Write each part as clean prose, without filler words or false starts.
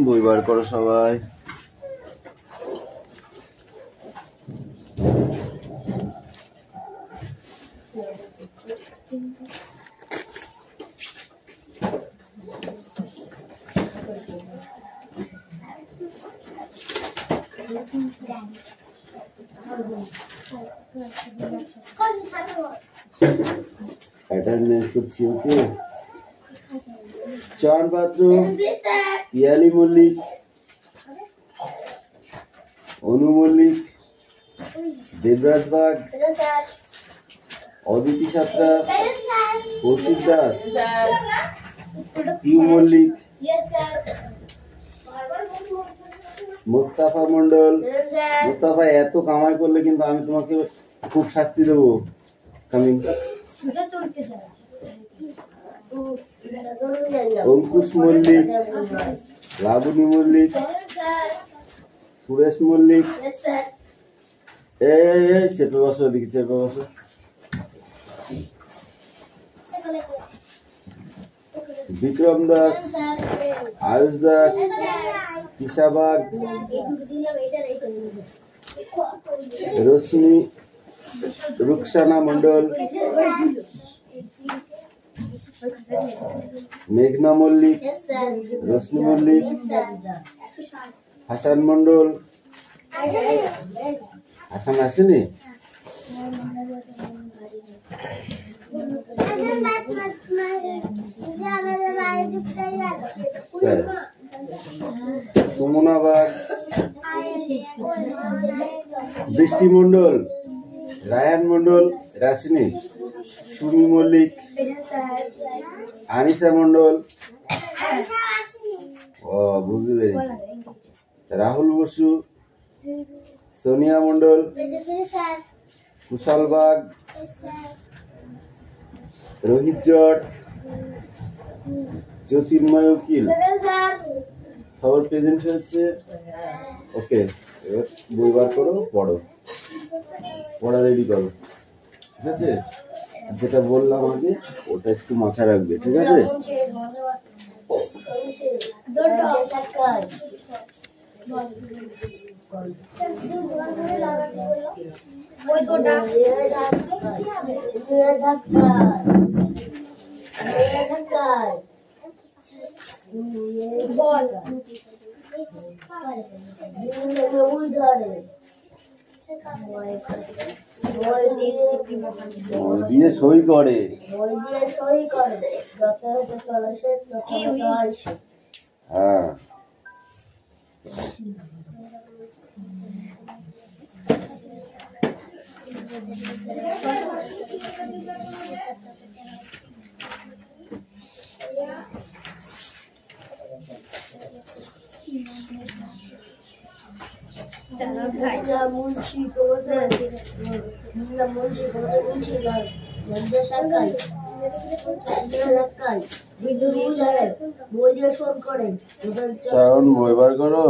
বই বার করো সবাই। অ্যাটেন্ডেন্স করছি, ওকে। চয়ন পাত্র, পিয়ালি মল্লিক, অনু মল্লিক, দেবরাজ বাগ, অদিতি সাত্রা, কৌশিক দাস, পিউ মল্লিক, মোস্তাফা মন্ডল। মোস্তাফা, এত কামাই করলে কিন্তু আমি তোমাকে খুব শাস্তি দেবো। কামিং। অঙ্কুশ মল্লিক, লাবণী মল্লিক, সুরেশ মল্লিক। এই চেপে বসো, ওদিকে চেপে বসো। বিক্রম দাস, আয়ুষ দাস, কিশা বাগ, রশ্মি, রুকসানা মন্ডল, মেঘনা মল্লিক, রশ্মি মল্লিক, হাসান মন্ডল। হাসান আসেনি? সুমনা বাগ, বৃষ্টি মন্ডল, রায়ান মন্ডল, রাশিনী, সুমি মল্লিক, আনিসা মন্ডল। ও, বুঝতে পেরেছি। রাহুল বসু, সোনিয়া মন্ডল, কুশল বাগ, রোহিত জট, জ্যোতির্ময় উকিল। সবার প্রেজেন্ট হয়েছে, ওকে। এবার বই বার করো, পড়ো, পড়া রেডি করো, ঠিক আছে? যেটা বললাম আগে ওটা একটু মাথায় রাখবে, ঠিক আছে? দিয়ে সই করে, হ্যাঁ। চয়ন, বই বার করো।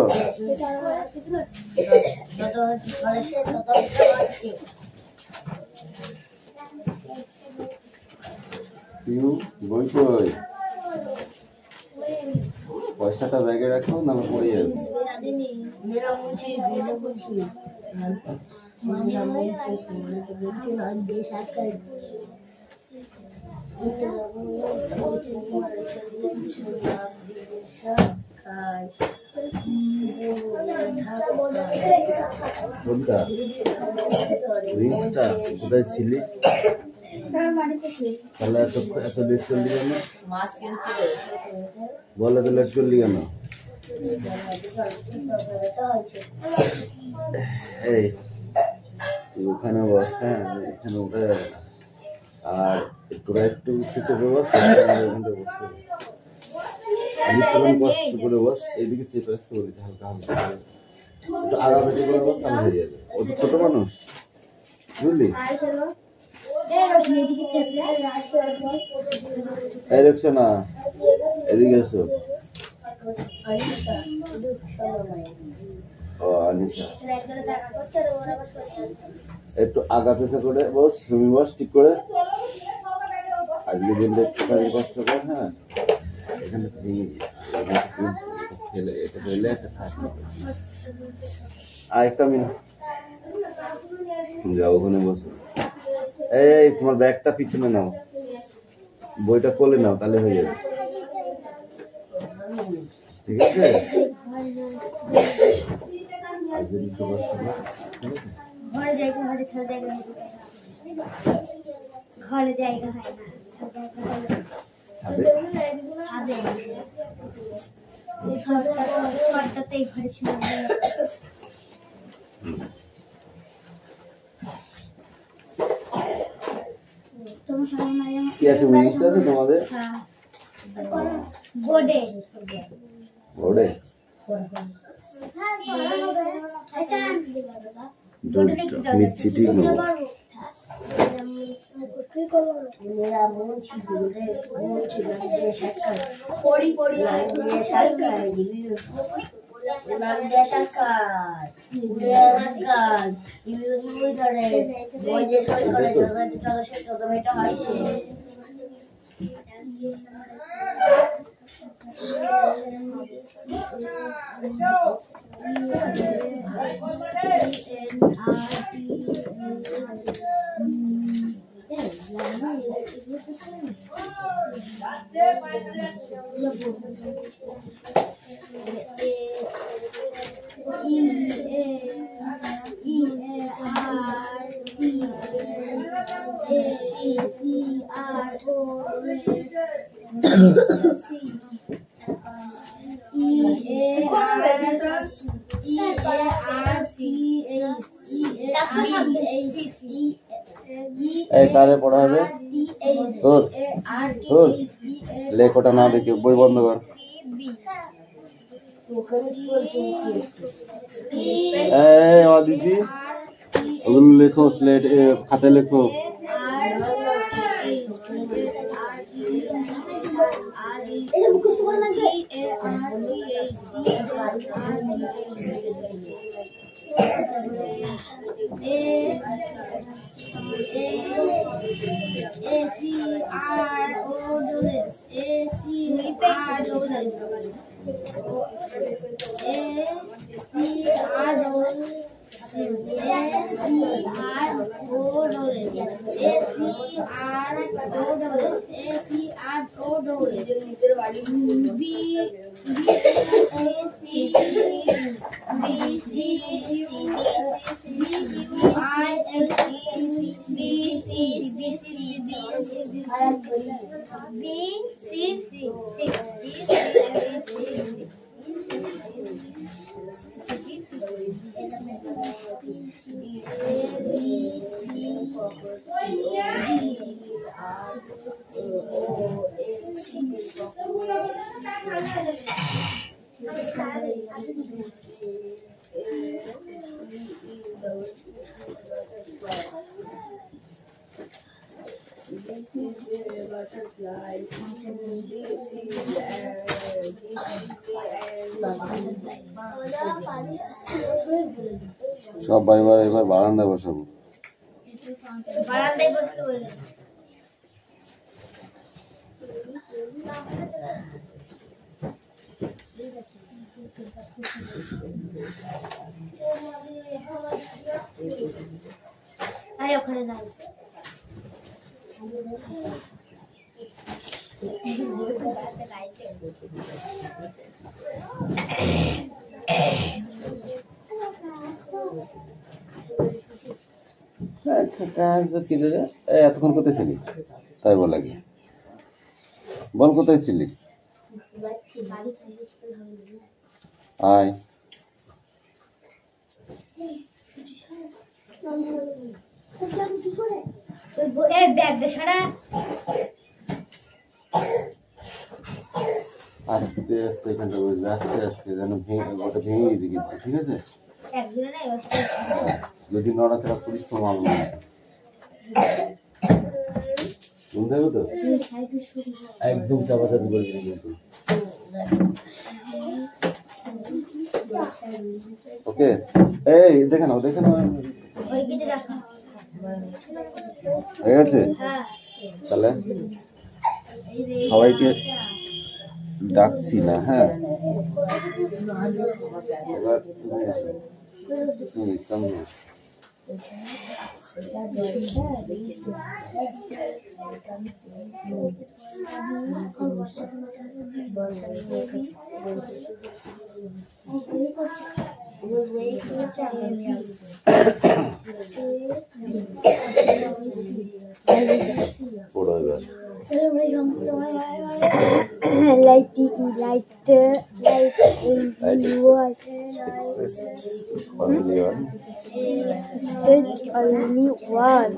বই কই? পয়সাটা ব্যাগে রাখো, না পড়ে যাবে। কোনটা? রিংসটা কোথায় ছিলি? তাহলে এত লেট করলি কেন? বল, এত লেট করলি কেন? এই তুই ওখানে বস, হ্যাঁ, এখানে উঠে যাবে না। আর তোরা একটু চেপে বস, ওখানটা বসতে হবে। আমি তখন কষ্ট করে বস, এইদিকে চেপে আসতে বলেছি হালকা হালকা, একটু আগাবেটি করে বস, আমি হয়ে যাবে। ও তো ছোট মানুষ, বুঝলি? এই দেখছো না, এদিকে এসো। ও আনিসা, একটু আগা পেছা করে বস, তুমি বস ঠিক করে। আজকে দিনটা একটুখানি কষ্ট কর। হ্যাঁ, এখানে ভেঙে ফেলে, এটা ফেলে একটা থাকবে। আয় কামিন, যাও ওখানে বসো। এই তোমার ব্যাগটা পিছনে নাও, বইটা কোলে নাও, তাহলে হয়ে যাবে। ঠিক আছে, ঘরে জায়গা হয় কি আছে, উইংস আছে তোমাদের বোর্ডে? বোর্ডে নিচ্ছি, ঠিক নেবো। তারে পড়া হবে তোর তোর লেখোটা না দেখে বই বন্ধ কর। দিদি ওগুলো লেখো, স্লেট খাতে লেখো। সব এবার বারান্দায় বসাবো। বারান্দায় বসতে বললেন? ওখানে নাই। এতক্ষণ কোথায় ছিলি? তাই বল আগে বল, কোথায় ছিলি? আয় আস্তে আস্তে এখানটা বসবে, আস্তে আস্তে যেন ওটা ভেঙে গেছে কিন্তু, ঠিক আছে? যদি নড়াচড়া করিস তো মাল না, বুঝতে হবে তো? একদম চাপাচাপি করবি না কিন্তু, ওকে? এই দেখে নাও, দেখে নাও। হয়ে গেছে? হ্যাঁ তাহলে সবাইকে ডাকছি না, হ্যাঁ? এবার তুমি এসো। তুমি কেমন আছো? পড়ো এবার। light Exist only one. only one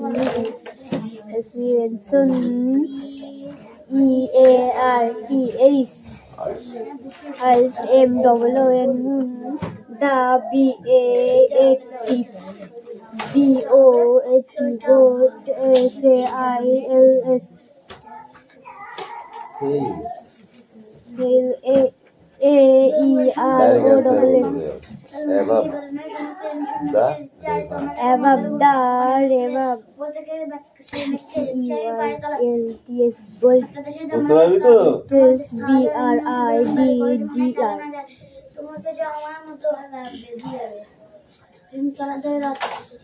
experience EARTH ISMOON the BAAT DOAT SAILS Above the বলতে পারবি তো?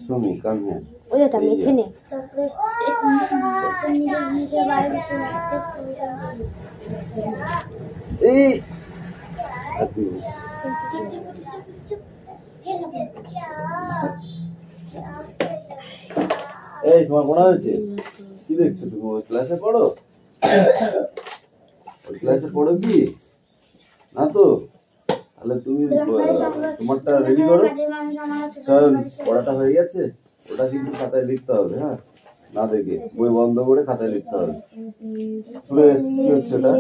সুমি কাম হ্যাঁ ওইটা মেখে এই এই তোমার মনে হয়েছে কি দেখছো তুমি? ওই ক্লাসে পড়ো? ওই ক্লাসে পড়ো কি না? তো তাহলে তুমি তোমারটা রেডি করো। চল, পড়াটা হয়ে গেছে, ওটা কিন্তু খাতায় লিখতে হবে, হ্যাঁ? না দেখে বই বন্ধ করে খাতায় লিখতে হবে। কি হচ্ছে ওটা?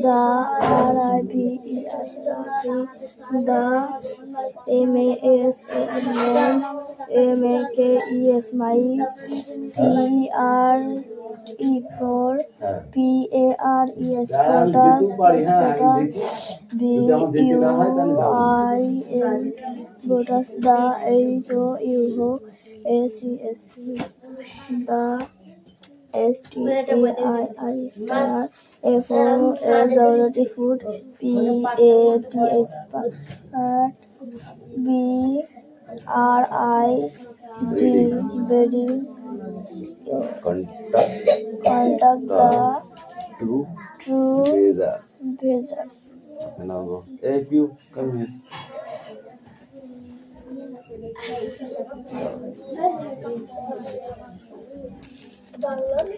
the RIP the MAS MAKES my PRE for PARES potas BUIL potas the HOUHO ACS the STAIR star FOLWT food PATH part BRID bedding contact the true Bezer. Now go. Hey, you come here.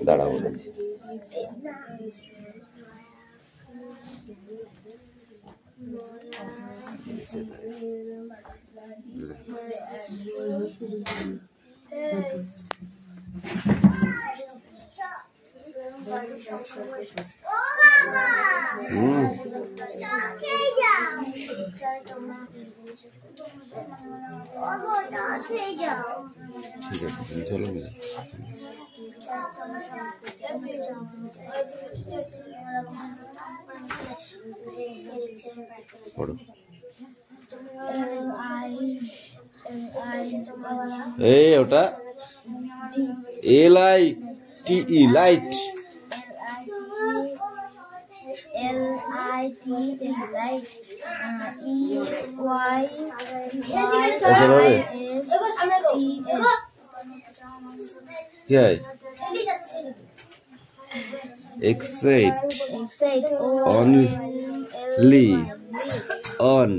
দাঁড়া বলেছি। ঠিক আছে, তুমি চলো না। পড়ো। এই ওটা LITE light. Excite only on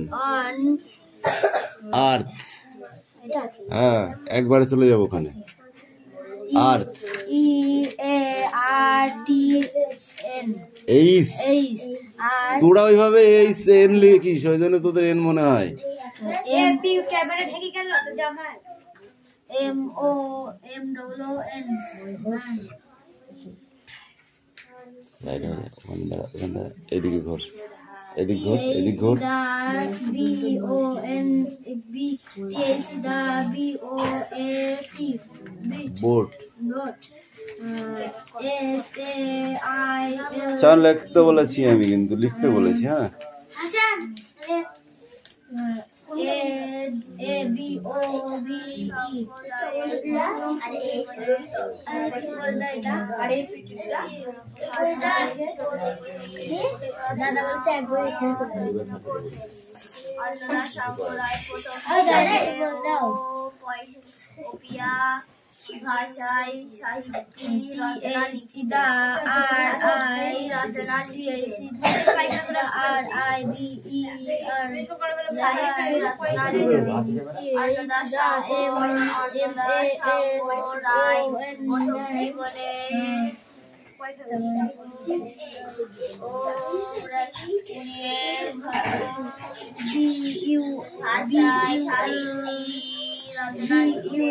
earth। হ্যাঁ, একবারে চলে যাবো ওখানে। earth EARTHN আর তোরা ওইভাবে এই এন লিখিস, ওই জন্য তোদের এন মনে হয়। এমপি ক্যামেরা ঢেকে গেল তো জামাই M O M double O N এদিকে ঘর, এদিক ঘর, এদিক ঘর। B O N B T S the B O A T boat. Dot S A I L চার লিখতে বলেছি আমি, কিন্তু লিখতে বলেছি। হ্যাঁ, Hasan A A B O B E আরে এই আরে কি বলদা এটা আরে দাদা বলছে একবার এখানে চলে অন্নদা সাগরায় প্রথম বল দাও ওপিয়া ভাষায় সাহিত্যে রচনা আর আই রচনা লিখেছি আর আই বি ই আর রচনা লিখেছি Annada M M A S Roy প্রথম জীবনে বি ইউ ভাষায় সাহিত্যে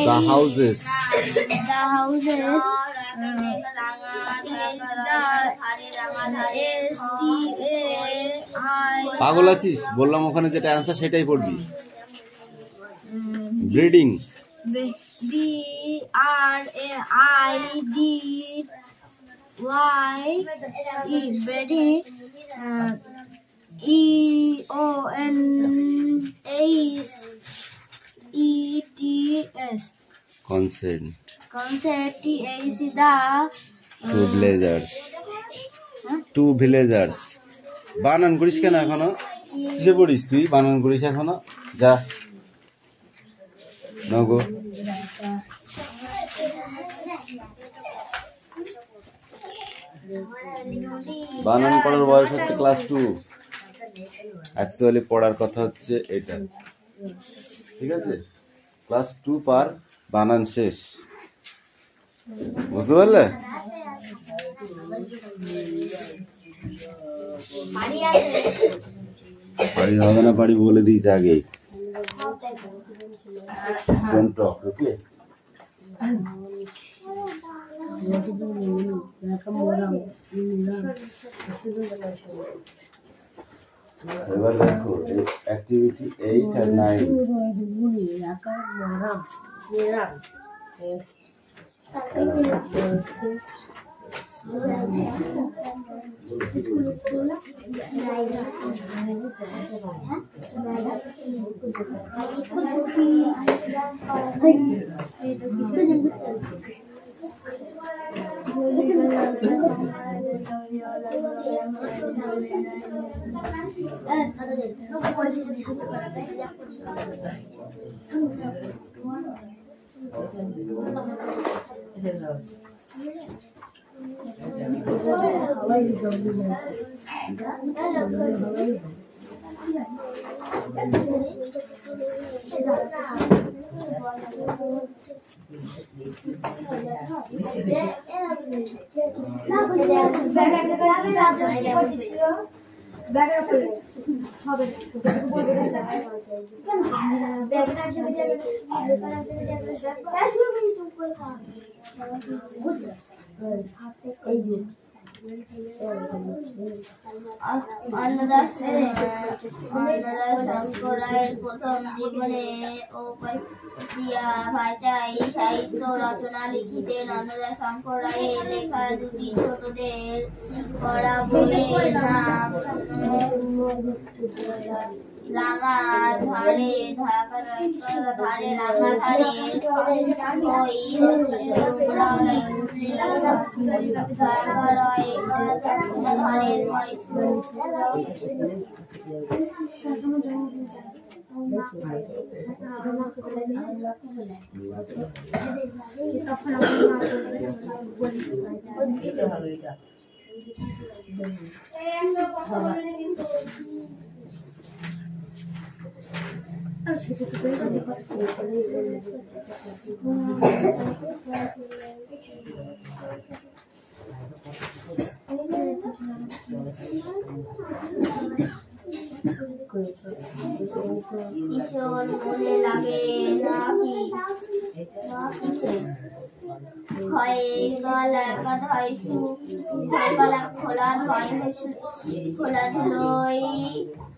the houses, পাগল আছিস? বললাম ওখানে যেটা অ্যান্সার সেটাই পড়বি। Breeding, B R A I D Y E breeding E O N H E T S consent, T H the two villagers। বানান করিস কেন এখনো? কিসে পড়িস তুই? বানান করিস এখনো? যা নগো। বানান করার বয়স হচ্ছে ক্লাস 2। অ্যাকচুয়ালি পড়ার কথা হচ্ছে এটা, ঠিক আছে? ক্লাস 2 পার বানান শেষ, বুঝতে পারলে? পারি হবে না, পারি বলে দিয়েছে আগেই। Don't talk, okay? এবার দেখো অ্যাক্টিভিটি 8 আর 9। অন্নদা শঙ্কর রায়ের প্রথম জীবনে ও প্রিয়া ভাষায় সাহিত্য রচনা লিখিতেন। অন্নদা শঙ্কর রায়ের লেখা দুটি ছোটদের পড়া বইয়ের নাম রাঙা ধারে রাঙা ধারের ওই ধারের কিশোর মনে লাগে নাকি কিসে হয় গলা গাধায় সুখ গলা খোলা ধয় খোলা ধুলোই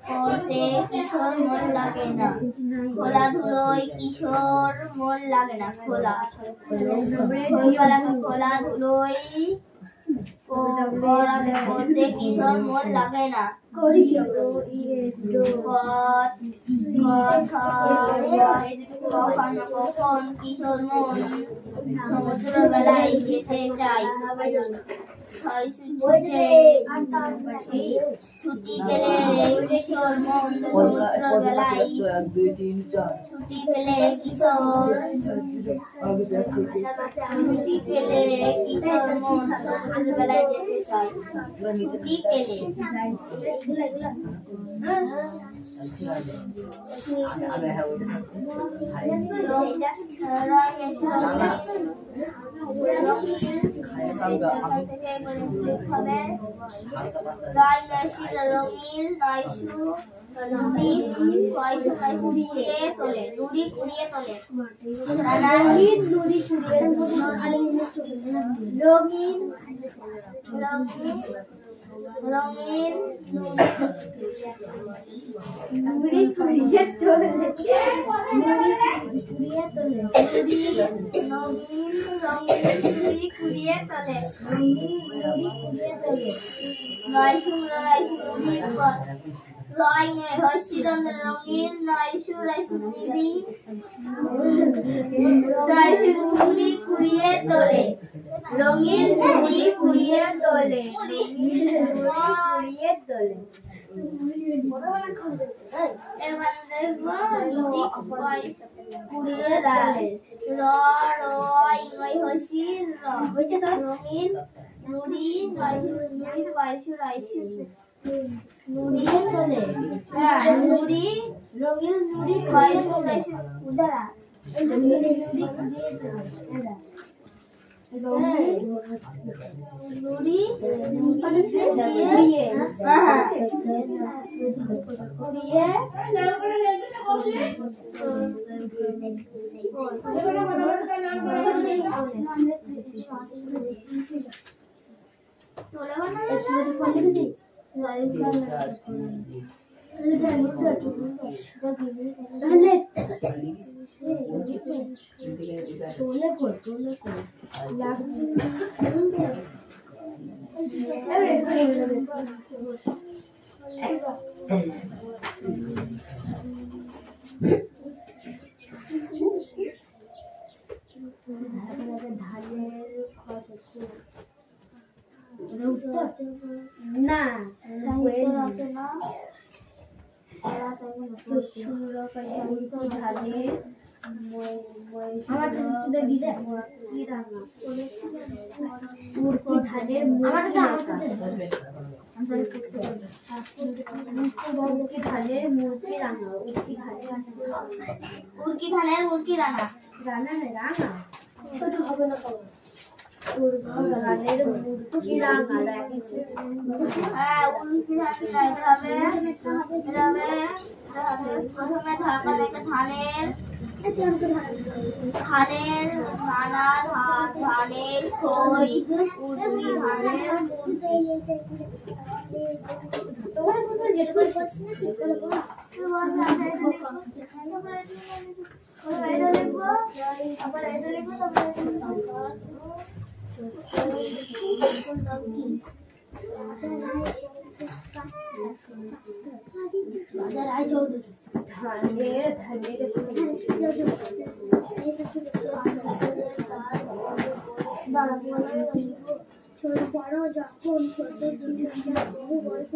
করতে কিশোর মন লাগে না খোলা ধুলোই কিশোর মন লাগে না খোলা খোলা ধুলোই করতে কিশোর মন লাগে না কখন কখন কিশোর মন সমুদ্র বেলায় যেতে চাই ছুটি পেলে কিশোর মন সমুদ্র বেলায় ছুটি পেলে কিশোর মন সমুদ্র বেলায় যেতে চাই ছুটি পেলে রঙিন নয়শু কুড়িয়ে তোলে নুড়ি কুড়িয়ে তোলে রঙিন নুড়ি কুড়িয়ে রঙিন রঙিন নুড়ি কুড়িয়ে তোলে নুড়ি কুড়িয়ে তোলে নয়শু রঙিন নয়শু নুড়ি কুড়িয়ে তোলে রঙিন নুড়ি কুড়িয়ে তোলে এবার দেখবো কুড়িয়ে তোলে রঙিন নুড়ি নুড়িয়ে তোলে নুড়ি রঙিন নুড়ি উদারা নুড়ি না উড়কি ধানের মুরগি রানা রানা রানা ছোট হবে না ধানের মুরগি রানা হ্যাঁ উড়কি প্রথমে ধানের মালা ধানের খই উড়কি ধানের যখন ছোট বহু বয়স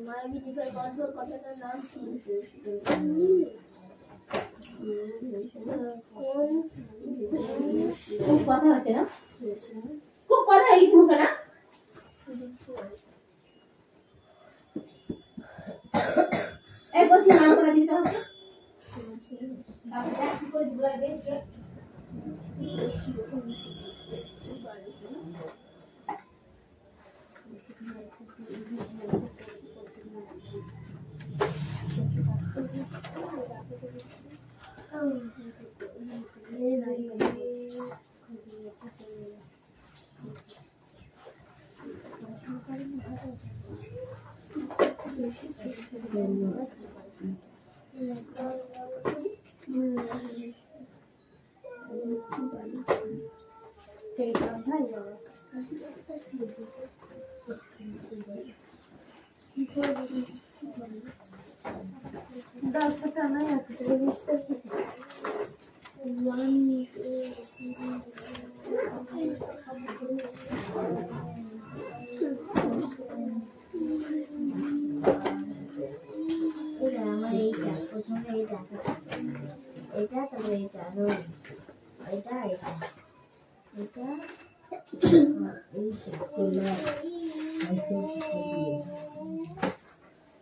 মায়াবী দিকের কঠোর কথাটার নাম খুব কথা আছে না খুব কথা হয়ে গেছে মুখে না এই বসি নাম করে দিবি তোমাকে তারপরে কি করে দিবি লাগে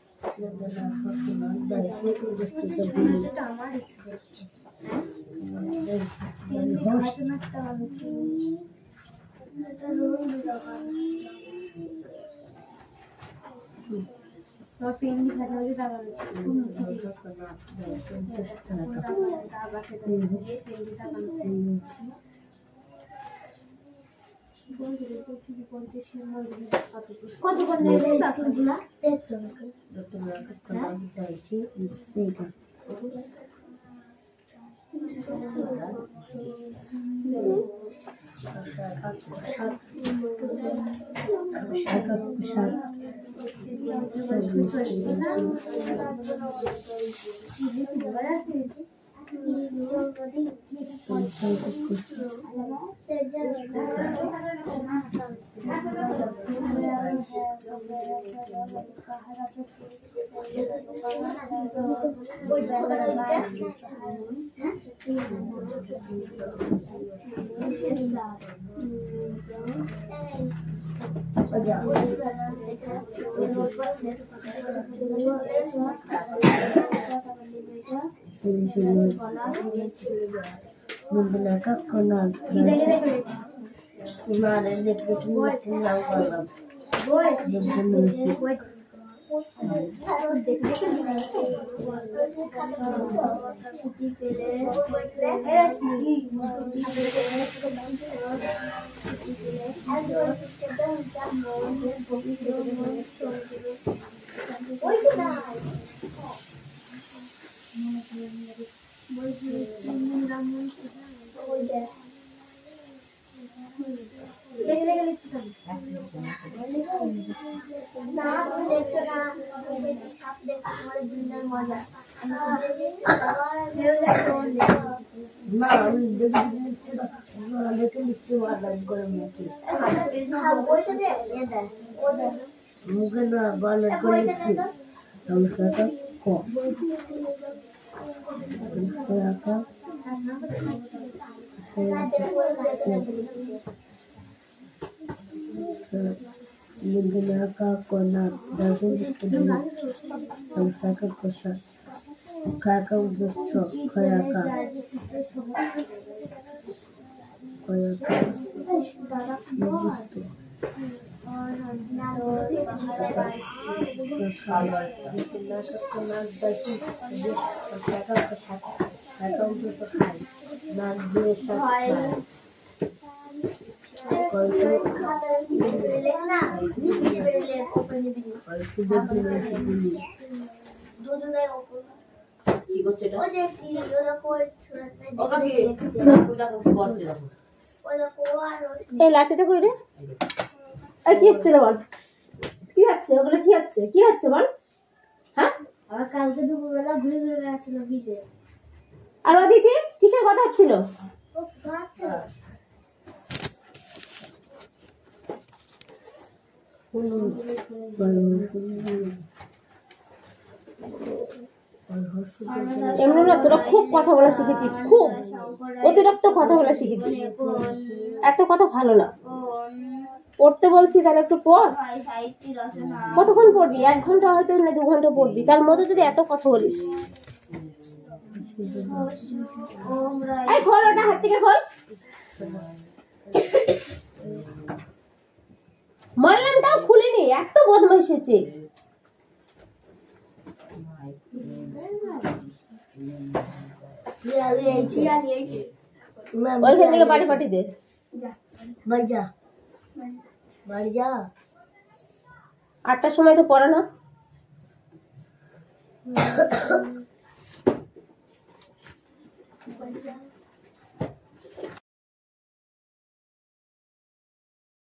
কত করে নেবে স্কুলগুলা? এই লাঠিটা করে রে এই কি হচ্ছে রে বল কি হচ্ছে ওগুলো কি হচ্ছে বল হ্যাঁ আর কালকে দুপুরবেলা ঘুরে ঘুরে বেড়াচ্ছিল বিলে আর ওদিকে কিসের কথা হচ্ছিল ও খাচ্ছে এমনি না তোরা খুব কথা বলা শিখেছিস খুব অতিরিক্ত কথা বলা শিখেছিস এত কথা ভালো না পড়তে বলছি তাহলে একটু পড়। ভাই সাহিত্য রচনা কতক্ষণ পড়বি? 1 ঘন্টা হয়তো না 2 ঘন্টা পড়বি, তার মধ্যে যদি এত কথা বলিস। ওমরা এই খোল ওটা, হাত থেকে খোল। মারলাম তাও খুলিনি, এত বদমাইশ হয়েছে। ওইখান থেকে পাটি পাটি দে। বাড়ি যা 8টার সময় তো পড়া না।